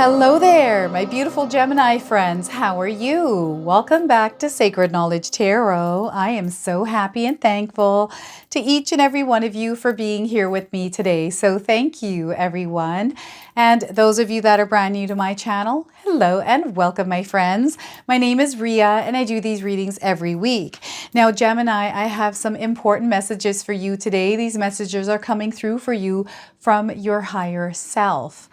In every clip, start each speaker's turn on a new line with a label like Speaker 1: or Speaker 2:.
Speaker 1: Hello there, my beautiful Gemini friends. How are you? Welcome back to Sacred Knowledge Tarot. I am so happy and thankful to each and every one of you for being here with me today. So thank you, everyone. And those of you that are brand new to my channel, hello and welcome, my friends. My name is Ria and I do these readings every week. Now, Gemini, I have some important messages for you today. These messages are coming through for you from your higher self.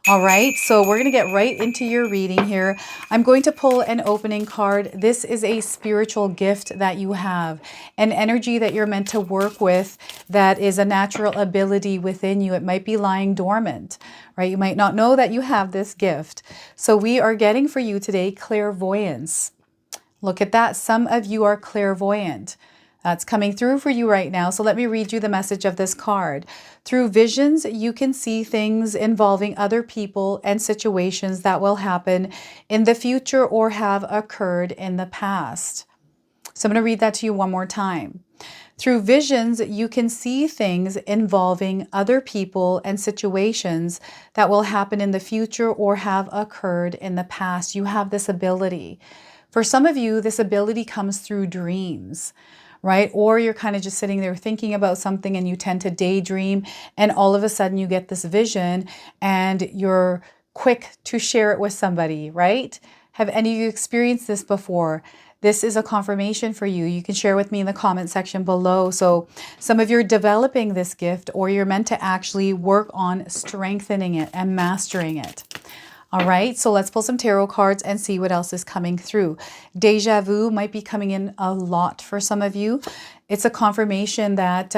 Speaker 1: All right, so we're going to get right into your reading here. I'm going to pull an opening card. This is a spiritual gift that you have, an energy that you're meant to work with that is a natural ability within you. It might be lying dormant, right? You might not know that you have this gift. So we are getting for you today clairvoyance. Look at that. Some of you are clairvoyant. That's coming through for you right now. So let me read you the message of this card. Through visions, you can see things involving other people and situations that will happen in the future or have occurred in the past. So I'm going to read that to you one more time. Through visions, you can see things involving other people and situations that will happen in the future or have occurred in the past. You have this ability. For some of you, this ability comes through dreams, right? Or you're kind of just sitting there thinking about something and you tend to daydream and all of a sudden you get this vision and you're quick to share it with somebody, right? Have any of you experienced this before? This is a confirmation for you. You can share with me in the comment section below. So some of you are developing this gift or you're meant to actually work on strengthening it and mastering it. All right, so let's pull some tarot cards and see what else is coming through. Deja vu might be coming in a lot for some of you. It's a confirmation that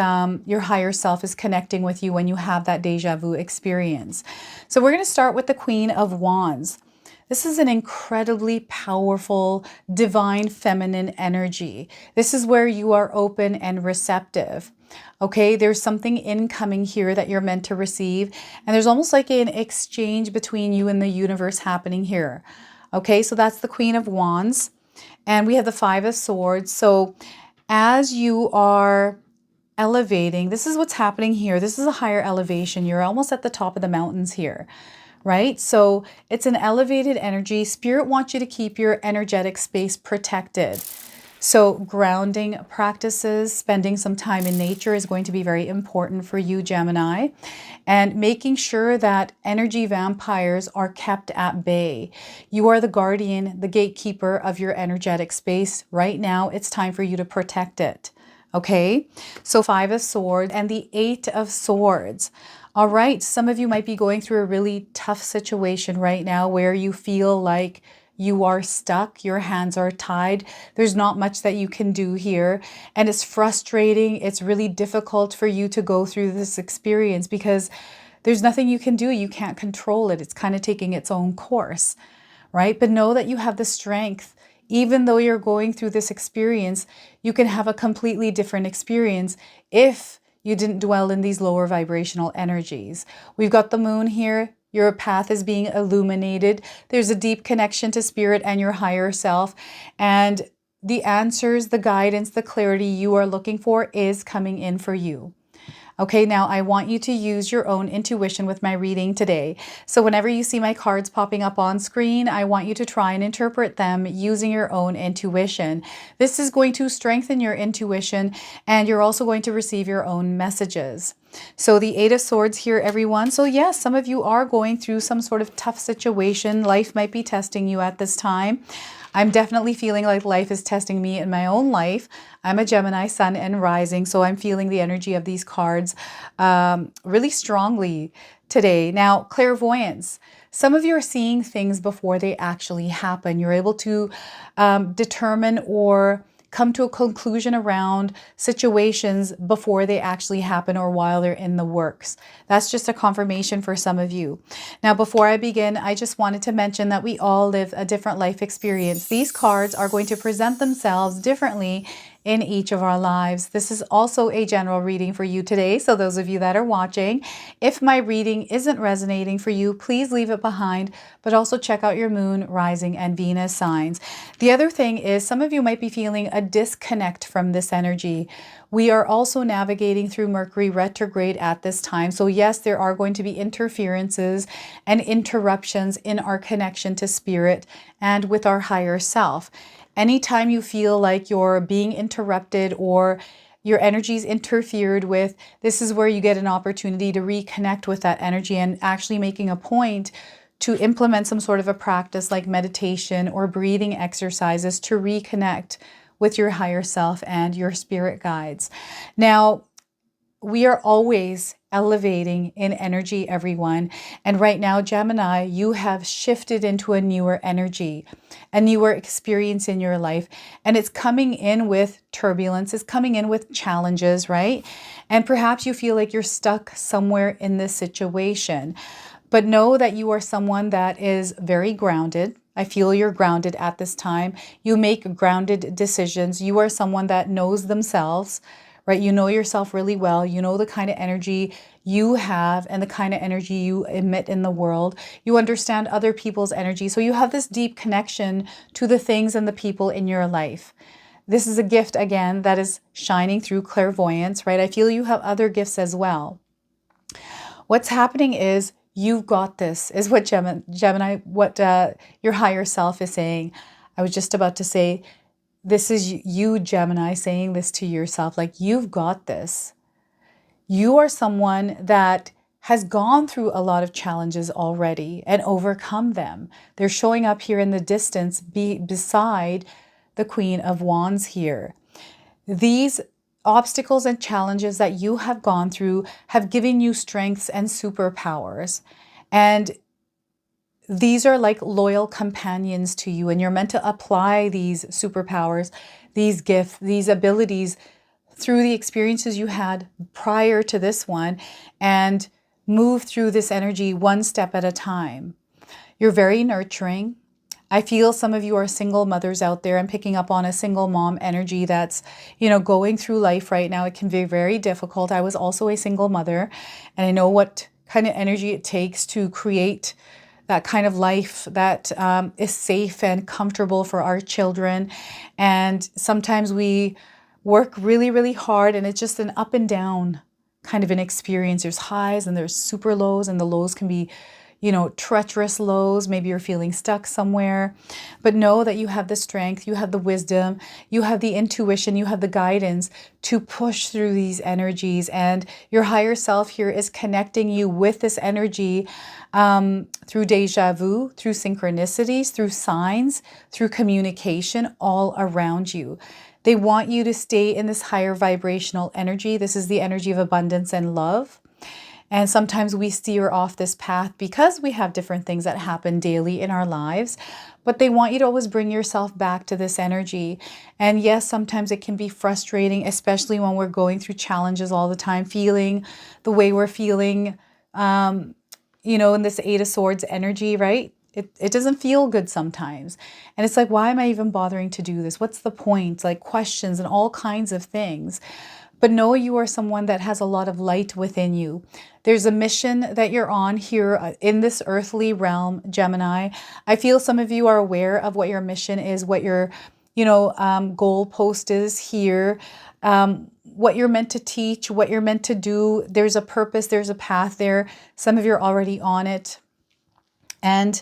Speaker 1: your higher self is connecting with you when you have that deja vu experience. So we're going to start with the Queen of Wands. This is an incredibly powerful, divine feminine energy. This is where you are open and receptive. Okay, there's something incoming here that you're meant to receive. And there's almost like an exchange between you and the universe happening here. Okay, so that's the Queen of Wands. And we have the Five of Swords. So as you are elevating, this is what's happening here. This is a higher elevation. You're almost at the top of the mountains here. Right? So it's an elevated energy. Spirit wants you to keep your energetic space protected. So grounding practices, spending some time in nature is going to be very important for you, Gemini. And making sure that energy vampires are kept at bay. You are the guardian, the gatekeeper of your energetic space. Right now, it's time for you to protect it. Okay? So Five of Swords and the Eight of Swords. All right, some of you might be going through a really tough situation right now where you feel like you are stuck, your hands are tied. There's not much that you can do here. And it's frustrating. It's really difficult for you to go through this experience because there's nothing you can do. You can't control it. It's kind of taking its own course, right? But know that you have the strength. Even though you're going through this experience, you can have a completely different experience if you didn't dwell in these lower vibrational energies. We've got the moon here. Your path is being illuminated. There's a deep connection to spirit and your higher self. And the answers, the guidance, the clarity you are looking for is coming in for you. Okay, now I want you to use your own intuition with my reading today. So whenever you see my cards popping up on screen, I want you to try and interpret them using your own intuition. This is going to strengthen your intuition and you're also going to receive your own messages. So the Eight of Swords here, everyone. So yes, some of you are going through some sort of tough situation. Life might be testing you at this time. I'm definitely feeling like life is testing me in my own life. I'm a Gemini sun and rising, so I'm feeling the energy of these cards really strongly today. Now, clairvoyance. Some of you are seeing things before they actually happen. You're able to determine or come to a conclusion around situations before they actually happen or while they're in the works. That's just a confirmation for some of you. Now, before I begin, I just wanted to mention that we all live a different life experience. These cards are going to present themselves differently in each of our lives. This is also a general reading for you today. So those of you that are watching, if my reading isn't resonating for you, please leave it behind, but also check out your moon, rising, and Venus signs. The other thing is some of you might be feeling a disconnect from this energy. We are also navigating through Mercury retrograde at this time. So yes, there are going to be interferences and interruptions in our connection to spirit and with our higher self. Anytime you feel like you're being interrupted or your energy's interfered with, this is where you get an opportunity to reconnect with that energy and actually making a point to implement some sort of a practice like meditation or breathing exercises to reconnect with your higher self and your spirit guides. Now, we are always elevating in energy, everyone. And right now, Gemini, you have shifted into a newer energy, a newer experience in your life. And it's coming in with turbulence, it's coming in with challenges, right? And perhaps you feel like you're stuck somewhere in this situation. But know that you are someone that is very grounded. I feel you're grounded at this time. You make grounded decisions. You are someone that knows themselves, right? You know yourself really well. You know the kind of energy you have and the kind of energy you emit in the world. You understand other people's energy. So you have this deep connection to the things and the people in your life. This is a gift, again, that is shining through clairvoyance, right? I feel you have other gifts as well. What's happening is you've got this, is what Gemini, what your higher self is saying. I was just about to say, this is you, Gemini, saying this to yourself, like, you've got this. You are someone that has gone through a lot of challenges already and overcome them. They're showing up here in the distance beside the Queen of Wands here. These obstacles and challenges that you have gone through have given you strengths and superpowers. And these are like loyal companions to you, and you're meant to apply these superpowers, these gifts, these abilities through the experiences you had prior to this one and move through this energy one step at a time. You're very nurturing. I feel some of you are single mothers out there and picking up on a single mom energy that's, going through life right now. It can be very difficult. I was also a single mother, and I know what kind of energy it takes to create that kind of life that is safe and comfortable for our children. And sometimes we work really, really hard, and it's just an up and down kind of an experience. There's highs and there's super lows, and the lows can be treacherous lows. Maybe you're feeling stuck somewhere, but know that you have the strength, you have the wisdom, you have the intuition, you have the guidance to push through these energies. And your higher self here is connecting you with this energy through deja vu, through synchronicities, through signs, through communication all around you. They want you to stay in this higher vibrational energy. This is the energy of abundance and love. And sometimes we steer off this path because we have different things that happen daily in our lives. But they want you to always bring yourself back to this energy. And yes, sometimes it can be frustrating, especially when we're going through challenges all the time, feeling the way we're feeling, in this Eight of Swords energy, right? It doesn't feel good sometimes. And it's like, why am I even bothering to do this? What's the point? Like questions and all kinds of things. But know you are someone that has a lot of light within you. There's a mission that you're on here in this earthly realm, Gemini. I feel some of you are aware of what your mission is, what your, goal post is here, what you're meant to teach, what you're meant to do. There's a purpose, there's a path there. Some of you are already on it. And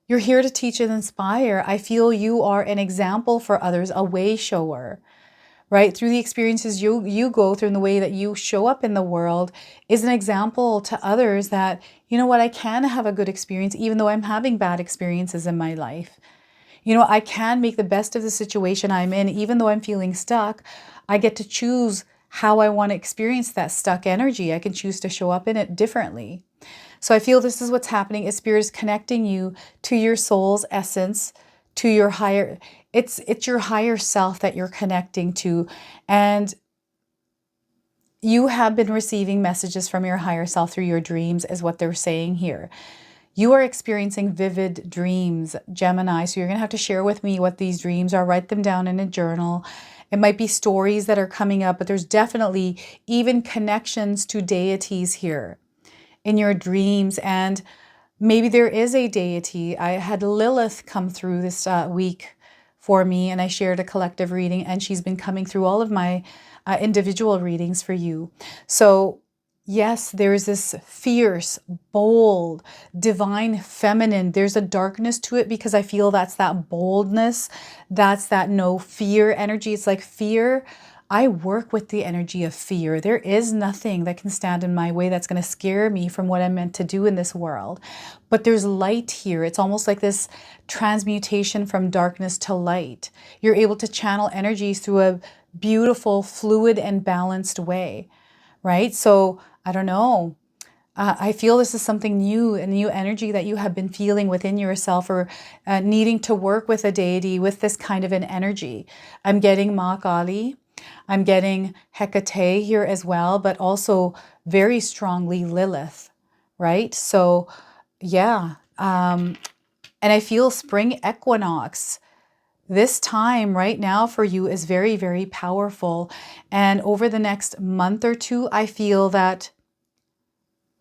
Speaker 1: you're here to teach and inspire. I feel you are an example for others, a way shower. Right? Through the experiences you go through and the way that you show up in the world is an example to others that, I can have a good experience even though I'm having bad experiences in my life. I can make the best of the situation I'm in even though I'm feeling stuck. I get to choose how I want to experience that stuck energy. I can choose to show up in it differently. So I feel this is what's happening. Is Spirit is connecting you to your soul's essence, to your higher, it's your higher self that you're connecting to. And you have been receiving messages from your higher self through your dreams, is what they're saying here. You are experiencing vivid dreams, Gemini. So you're going to have to share with me what these dreams are. Write them down in a journal. It might be stories that are coming up, but there's definitely even connections to deities here in your dreams. And maybe there is a deity. I had Lilith come through this week for me, and I shared a collective reading, and she's been coming through all of my individual readings for you. So yes, there's this fierce, bold, divine feminine. There's a darkness to it because I feel that's that boldness. That's that no fear energy. It's like fear. I work with the energy of fear. There is nothing that can stand in my way that's going to scare me from what I'm meant to do in this world. But there's light here. It's almost like this transmutation from darkness to light. You're able to channel energies through a beautiful, fluid, and balanced way, right? So I don't know. I feel this is something new, a new energy that you have been feeling within yourself, or needing to work with a deity with this kind of an energy. I'm getting Ma Kali. I'm getting Hecate here as well, but also very strongly Lilith, right? So yeah. And I feel spring equinox. This time right now for you is very, very powerful. And over the next month or two, I feel that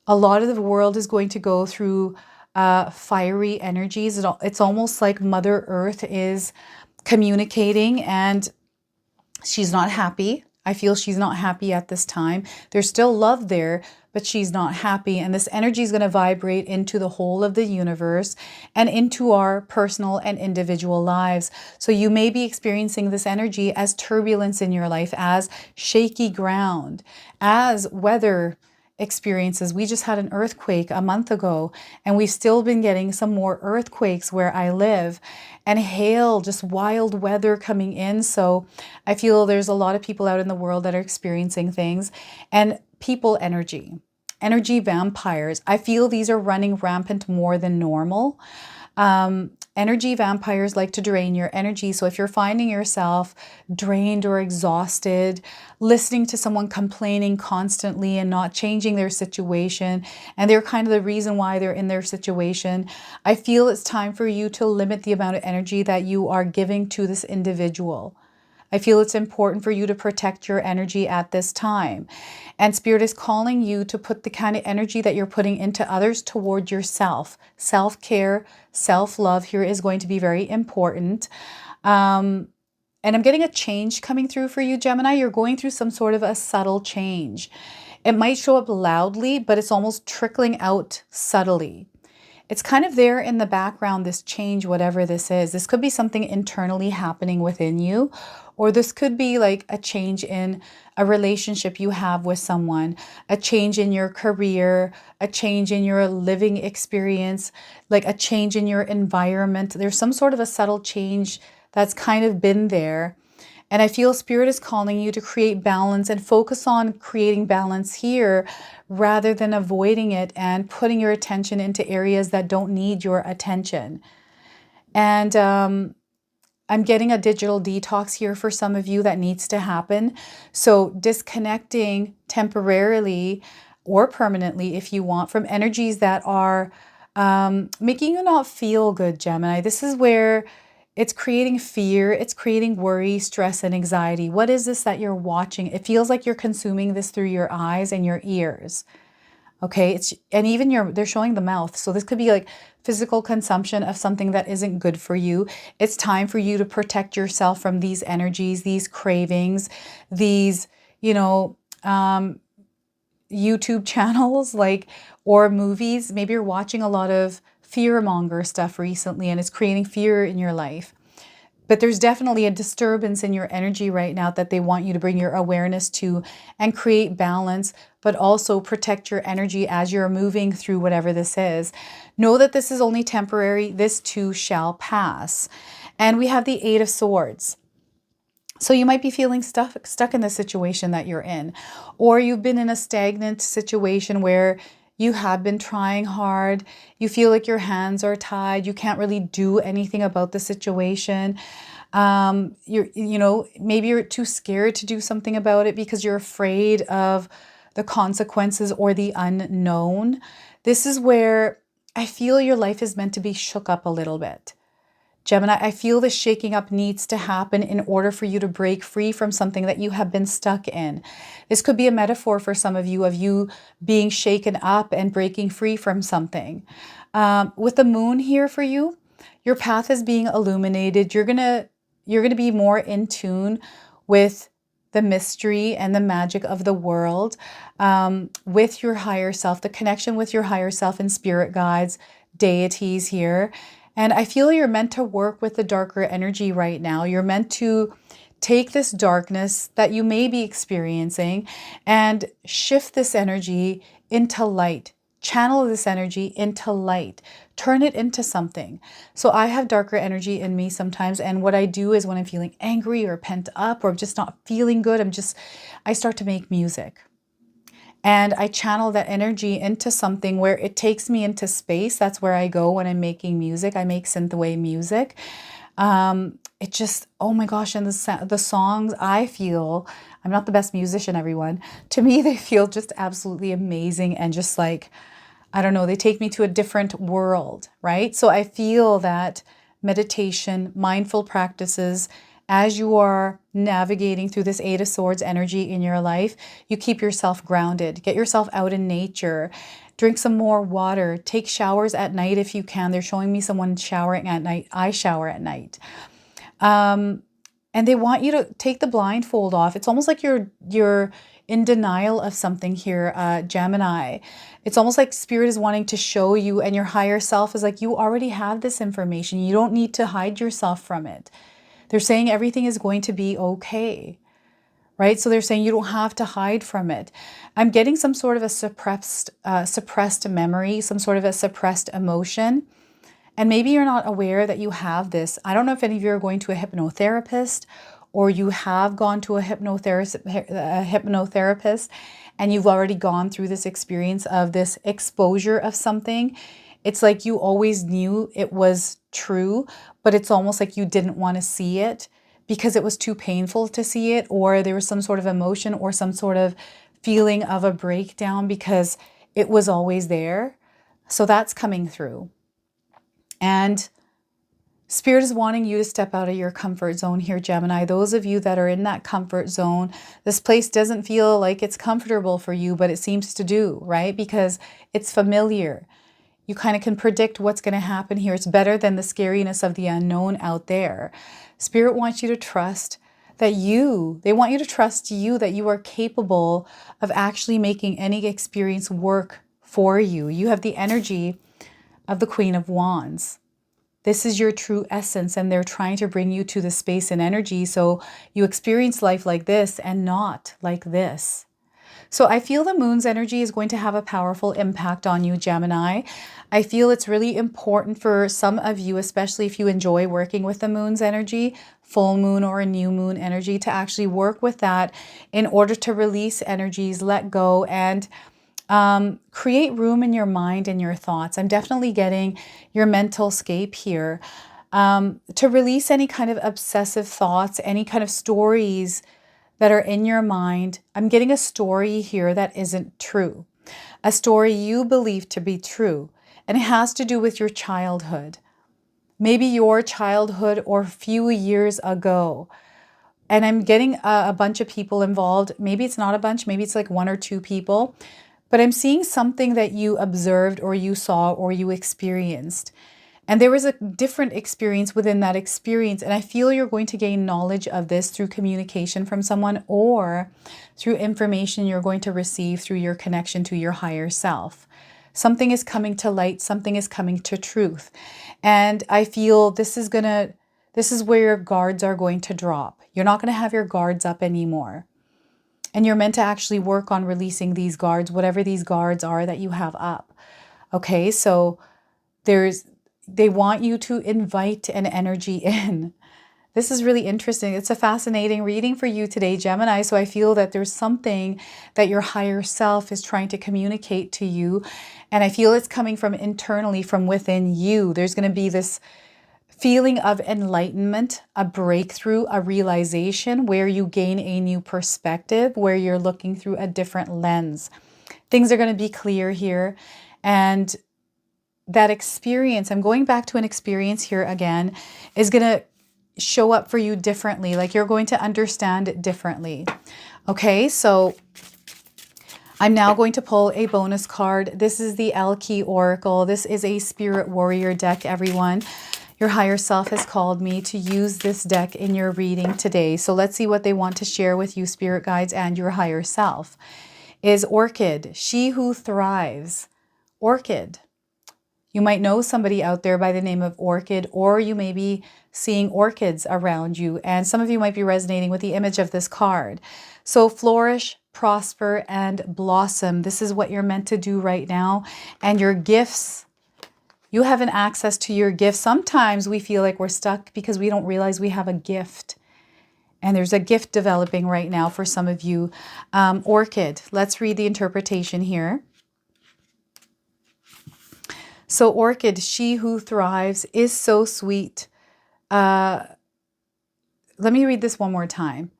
Speaker 1: a lot of the world is going to go through fiery energies. It's almost like Mother Earth is communicating, and she's not happy. I feel she's not happy at this time. There's still love there, but she's not happy. And this energy is going to vibrate into the whole of the universe and into our personal and individual lives. So you may be experiencing this energy as turbulence in your life, as shaky ground, as weather experiences. We just had an earthquake a month ago, and we've still been getting some more earthquakes where I live, and hail, just wild weather coming in. So I feel there's a lot of people out in the world that are experiencing things. And people energy vampires. I feel these are running rampant more than normal. Energy vampires like to drain your energy. So if you're finding yourself drained or exhausted, listening to someone complaining constantly and not changing their situation, and they're kind of the reason why they're in their situation, I feel it's time for you to limit the amount of energy that you are giving to this individual. I feel it's important for you to protect your energy at this time. And Spirit is calling you to put the kind of energy that you're putting into others toward yourself. Self-care, self-love here is going to be very important. And I'm getting a change coming through for you, Gemini. You're going through some sort of a subtle change. It might show up loudly, but it's almost trickling out subtly. It's kind of there in the background, this change, whatever this is. This could be something internally happening within you, or this could be like a change in a relationship you have with someone, a change in your career, a change in your living experience, like a change in your environment. There's some sort of a subtle change that's kind of been there. And I feel Spirit is calling you to create balance and focus on creating balance here rather than avoiding it and putting your attention into areas that don't need your attention. And I'm getting a digital detox here for some of you that needs to happen. So disconnecting temporarily or permanently, if you want, from energies that are making you not feel good, Gemini. This is where it's creating fear, it's creating worry, stress, and anxiety. What is this that you're watching? It feels like you're consuming this through your eyes and your ears. Okay, and even they're showing the mouth. So this could be like physical consumption of something that isn't good for you. It's time for you to protect yourself from these energies, these cravings, these, YouTube channels, or movies. Maybe you're watching a lot of fearmonger stuff recently, and it's creating fear in your life. But there's definitely a disturbance in your energy right now that they want you to bring your awareness to and create balance, but also protect your energy as you're moving through whatever this is. Know that this is only temporary. This too shall pass. And we have the Eight of Swords. So you might be feeling stuck in the situation that you're in, or you've been in a stagnant situation where you have been trying hard. You feel like your hands are tied. You can't really do anything about the situation. Maybe you're too scared to do something about it because you're afraid of the consequences or the unknown. This is where I feel your life is meant to be shook up a little bit. Gemini, I feel the shaking up needs to happen in order for you to break free from something that you have been stuck in. This could be a metaphor for some of you being shaken up and breaking free from something. With the moon here for you, your path is being illuminated. You're gonna be more in tune with the mystery and the magic of the world, with your higher self, the connection with your higher self and spirit guides, deities here. And I feel you're meant to work with the darker energy right now. You're meant to take this darkness that you may be experiencing and shift this energy into light. Channel this energy into light. Turn it into something. So I have darker energy in me sometimes. And what I do is when I'm feeling angry or pent up or just not feeling good, I start to make music. And I channel that energy into something where it takes me into space. That's where I go when I'm making music. I make synthwave music. It just, oh my gosh, and the songs I feel, I'm not the best musician, everyone. To me, they feel just absolutely amazing and just like, I don't know, they take me to a different world, right? So I feel that meditation, mindful practices, as you are navigating through this Eight of Swords energy in your life, you keep yourself grounded. Get yourself out in nature. Drink some more water. Take showers at night if you can. They're showing me someone showering at night. I shower at night. And they want you to take the blindfold off. It's almost like you're in denial of something here, Gemini. It's almost like Spirit is wanting to show you, and your higher self is like, you already have this information. You don't need to hide yourself from it. They're saying everything is going to be okay, right? So they're saying you don't have to hide from it. I'm getting some sort of a suppressed memory, some sort of a suppressed emotion. And maybe you're not aware that you have this. I don't know if any of you are going to a hypnotherapist or you have gone to a hypnotherapist and you've already gone through this experience of this exposure of something. It's like you always knew it was true, but it's almost like you didn't want to see it because it was too painful to see it, or there was some sort of emotion or some sort of feeling of a breakdown because it was always there. So that's coming through. And Spirit is wanting you to step out of your comfort zone here, Gemini. Those of you that are in that comfort zone, this place doesn't feel like it's comfortable for you, but it seems to do, right? Because it's familiar. You kind of can predict what's going to happen here. It's better than the scariness of the unknown out there. Spirit wants you to trust that they want you to trust you, that you are capable of actually making any experience work for you. You have the energy of the Queen of Wands. This is your true essence, and they're trying to bring you to the space and energy so you experience life like this and not like this. So I feel the moon's energy is going to have a powerful impact on you, Gemini. I feel it's really important for some of you, especially if you enjoy working with the moon's energy, full moon or a new moon energy, to actually work with that in order to release energies, let go, and create room in your mind and your thoughts. I'm definitely getting your mental scape here. To release any kind of obsessive thoughts, any kind of stories that are in your mind. I'm getting a story here that isn't true. A story you believe to be true. And it has to do with your childhood. Maybe your childhood or a few years ago. And I'm getting a bunch of people involved. Maybe it's not a bunch. Maybe it's like one or two people. But I'm seeing something that you observed or you saw or you experienced. And there was a different experience within that experience. And I feel you're going to gain knowledge of this through communication from someone or through information you're going to receive through your connection to your higher self. Something is coming to light. Something is coming to truth. And I feel this is where your guards are going to drop. You're not going to have your guards up anymore. And you're meant to actually work on releasing these guards, whatever these guards are that you have up. Okay, so they want you to invite an energy in. This is really interesting. It's a fascinating reading for you today, Gemini. So I feel that there's something that your higher self is trying to communicate to you. And I feel it's coming from internally, from within you. There's going to be this feeling of enlightenment, a breakthrough, a realization where you gain a new perspective, where you're looking through a different lens. Things are going to be clear here. And that experience, I'm going back to an experience here again, is going to show up for you differently. Like you're going to understand it differently. Okay, so I'm now going to pull a bonus card. This is the Lougheed Oracle. This is a Spirit Warrior deck, everyone. Your higher self has called me to use this deck in your reading today. So let's see what they want to share with you, spirit guides and your higher self. Is Orchid, she who thrives. Orchid. You might know somebody out there by the name of Orchid, or you may be seeing orchids around you. And some of you might be resonating with the image of this card. So flourish, prosper, and blossom. This is what you're meant to do right now. And your gifts, you have an access to your gifts. Sometimes we feel like we're stuck because we don't realize we have a gift. And there's a gift developing right now for some of you. Orchid, let's read the interpretation here. So Orchid, she who thrives, is so sweet. Let me read this one more time.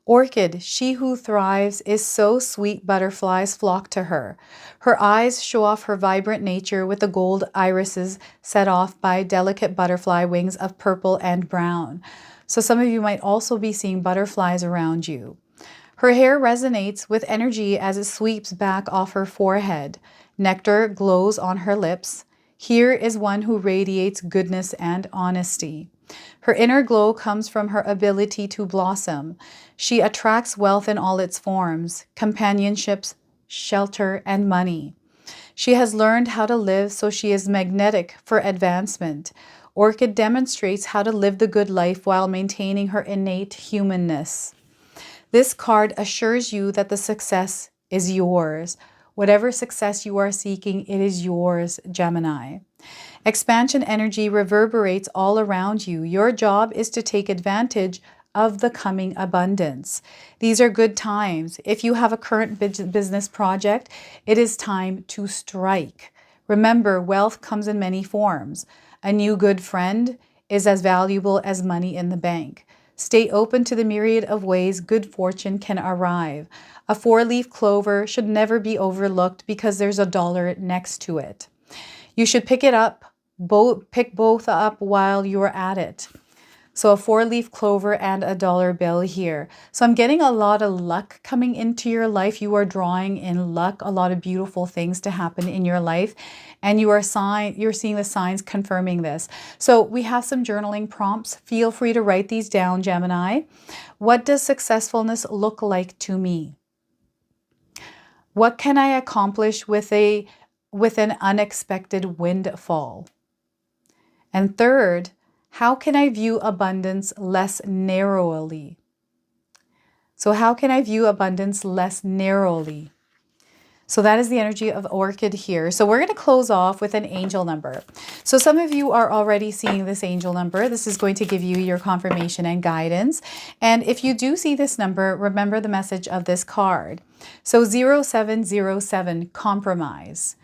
Speaker 1: Orchid, she who thrives, is so sweet butterflies flock to her. Her eyes show off her vibrant nature with the gold irises set off by delicate butterfly wings of purple and brown. So some of you might also be seeing butterflies around you. Her hair resonates with energy as it sweeps back off her forehead. Nectar glows on her lips. Here is one who radiates goodness and honesty. Her inner glow comes from her ability to blossom. She attracts wealth in all its forms, companionships, shelter, and money. She has learned how to live, so she is magnetic for advancement. Orchid demonstrates how to live the good life while maintaining her innate humanness. This card assures you that the success is yours. Whatever success you are seeking, it is yours, Gemini. Expansion energy reverberates all around you. Your job is to take advantage of the coming abundance. These are good times. If you have a current business project, it is time to strike. Remember, wealth comes in many forms. A new good friend is as valuable as money in the bank. Stay open to the myriad of ways good fortune can arrive. A four-leaf clover should never be overlooked because there's a dollar next to it. You should pick it up, pick both up while you're at it. So a four-leaf clover and a dollar bill here. So I'm getting a lot of luck coming into your life. You are drawing in luck, a lot of beautiful things to happen in your life. And you're seeing the signs confirming this. So we have some journaling prompts. Feel free to write these down, Gemini. What does successfulness look like to me? What can I accomplish with an unexpected windfall? And third, how can I view abundance less narrowly? So how can I view abundance less narrowly? So that is the energy of Orchid here. So we're going to close off with an angel number. So some of you are already seeing this angel number. This is going to give you your confirmation and guidance. And if you do see this number, remember the message of this card. So 0707, compromise.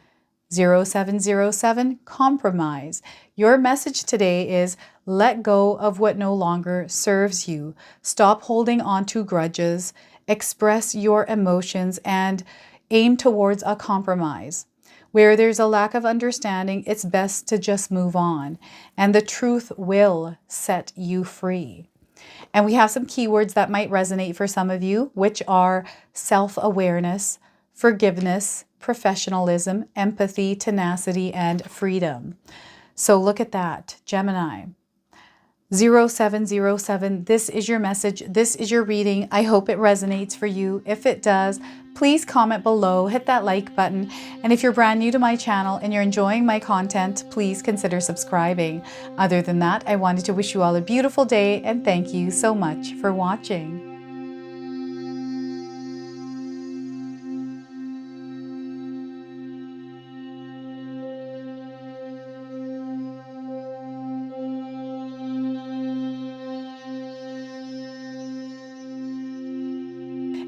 Speaker 1: 0707, compromise. Your message today is let go of what no longer serves you. Stop holding on to grudges. Express your emotions and aim towards a compromise. Where there's a lack of understanding, it's best to just move on. And the truth will set you free. And we have some keywords that might resonate for some of you, which are self-awareness, forgiveness, professionalism, empathy, tenacity, and freedom. So look at that, Gemini. 0707, this is your message. This is your reading. I hope it resonates for you. If it does, please comment below, hit that like button. And if you're brand new to my channel and you're enjoying my content, please consider subscribing. Other than that, I wanted to wish you all a beautiful day and thank you so much for watching.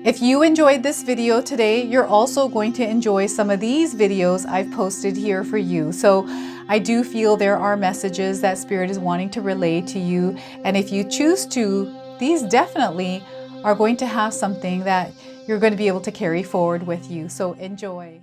Speaker 1: If you enjoyed this video today, you're also going to enjoy some of these videos I've posted here for you. So I do feel there are messages that Spirit is wanting to relay to you. And if you choose to, these definitely are going to have something that you're going to be able to carry forward with you. So enjoy.